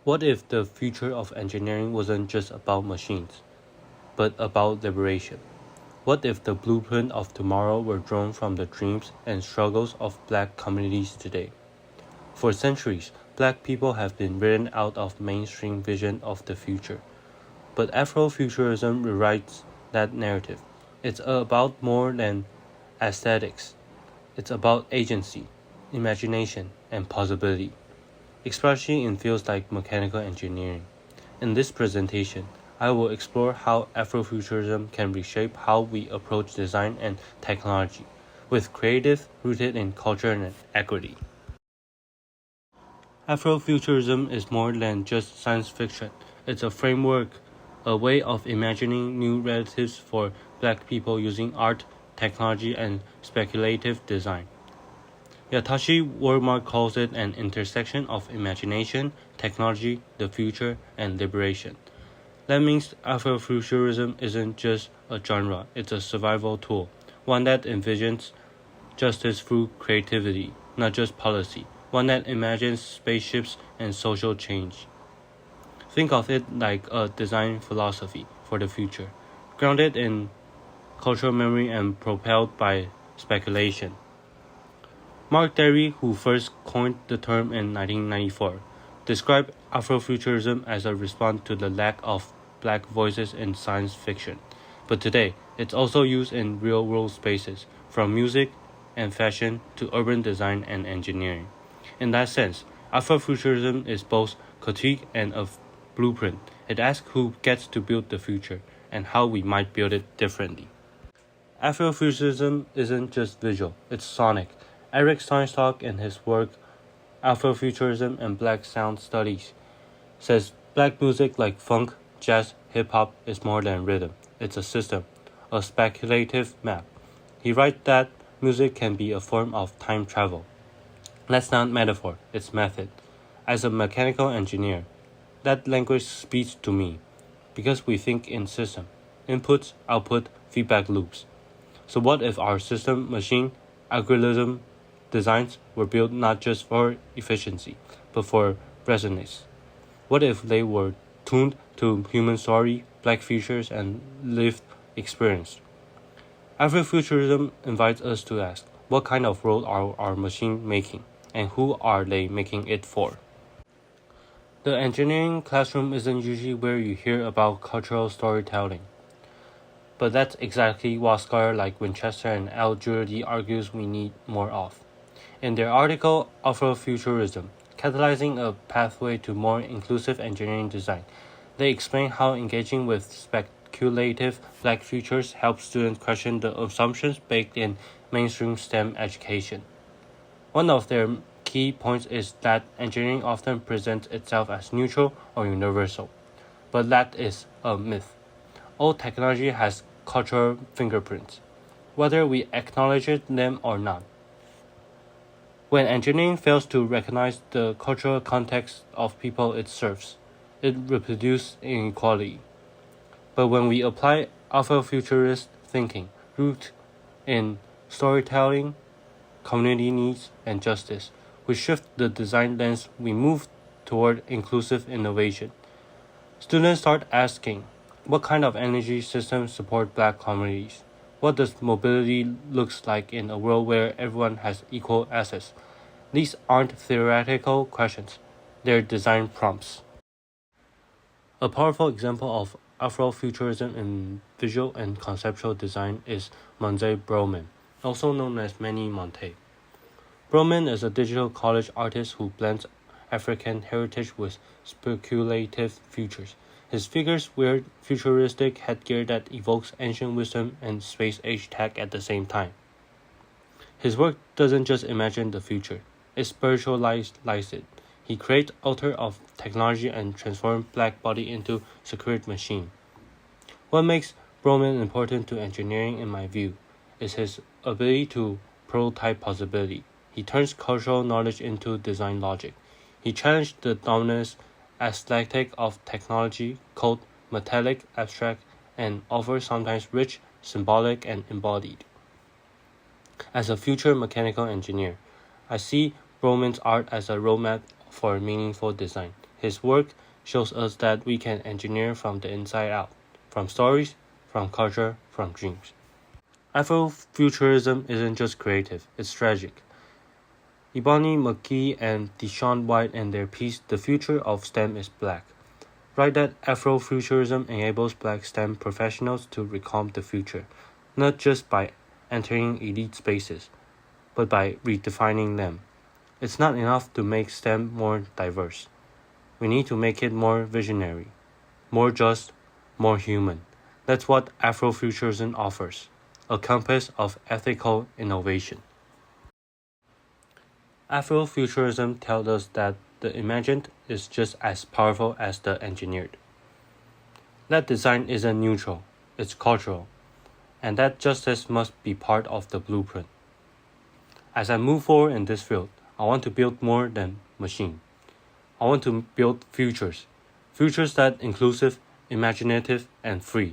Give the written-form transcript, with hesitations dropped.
What if the future of engineering wasn't just about machines, but about liberation? What if the blueprint of tomorrow were drawn from the dreams and struggles of black communities today? For centuries, black people have been written out of mainstream vision of the future. But Afrofuturism rewrites that narrative. It's about more than aesthetics. It's about agency, imagination, and possibility, especially in fields like mechanical engineering. In this presentation, I will explore how Afrofuturism can reshape how we approach design and technology, with creative rooted in culture and equity. Afrofuturism is more than just science fiction. It's a framework, a way of imagining new relatives for black people using art, technology, and speculative design. Yatashi Worma calls it an intersection of imagination, technology, the future, and liberation. That means Afrofuturism isn't just a genre, it's a survival tool, one that envisions justice through creativity, not just policy, one that imagines spaceships and social change. Think of it like a design philosophy for the future, grounded in cultural memory and propelled by speculation. Mark Derry, who first coined the term in 1994, described Afrofuturism as a response to the lack of black voices in science fiction. But today, it's also used in real-world spaces, from music and fashion to urban design and engineering. In that sense, Afrofuturism is both critique and a blueprint. It asks who gets to build the future and how we might build it differently. Afrofuturism isn't just visual, it's sonic. Eric Steinstock, in his work Afrofuturism and Black Sound Studies, says black music like funk, jazz, hip-hop is more than rhythm. It's a system, a speculative map. He writes that music can be a form of time travel. That's not metaphor, it's method. As a mechanical engineer, that language speaks to me because we think in system, inputs, output, feedback loops. So what if our system, machine, algorithm, designs were built not just for efficiency, but for resonance? What if they were tuned to human story, black features, and lived experience? Afrofuturism invites us to ask, what kind of world are our machines making, and who are they making it for? The engineering classroom isn't usually where you hear about cultural storytelling. But that's exactly what scholars like Winchester and Al Jurdi argues we need more of. In their article Afrofuturism, Catalyzing a Pathway to More Inclusive Engineering Design, they explain how engaging with speculative black futures helps students question the assumptions baked in mainstream STEM education. One of their key points is that engineering often presents itself as neutral or universal, but that is a myth. All technology has cultural fingerprints, whether we acknowledge them or not. When engineering fails to recognize the cultural context of people it serves, it reproduces inequality. But when we apply Afrofuturist thinking, rooted in storytelling, community needs, and justice, we shift the design lens, we move toward inclusive innovation. Students start asking, what kind of energy systems support black communities? What does mobility looks like in a world where everyone has equal access? These aren't theoretical questions, they're design prompts. A powerful example of Afrofuturism in visual and conceptual design is Monze Broman, also known as Manny Monte. Broman is a digital college artist who blends African heritage with speculative futures. His figures wear futuristic headgear that evokes ancient wisdom and space-age tech at the same time. His work doesn't just imagine the future, it spiritualizes it. He creates altar of technology and transforms black body into secret machine. What makes Broman important to engineering in my view is his ability to prototype possibility. He turns cultural knowledge into design logic. He challenged the dominant aesthetic of technology, called metallic, abstract, and offers sometimes rich, symbolic, and embodied. As a future mechanical engineer, I see Broman's art as a roadmap for meaningful design. His work shows us that we can engineer from the inside out, from stories, from culture, from dreams. Afrofuturism isn't just creative, it's tragic. Ebony McGee and Deshaun White in their piece The Future of STEM is Black write that Afrofuturism enables black STEM professionals to reclaim the future, not just by entering elite spaces, but by redefining them. It's not enough to make STEM more diverse. We need to make it more visionary, more just, more human. That's what Afrofuturism offers, a compass of ethical innovation. Afrofuturism tells us that the imagined is just as powerful as the engineered. That design isn't neutral, it's cultural, and that justice must be part of the blueprint. As I move forward in this field, I want to build more than machine. I want to build futures that inclusive, imaginative, and free.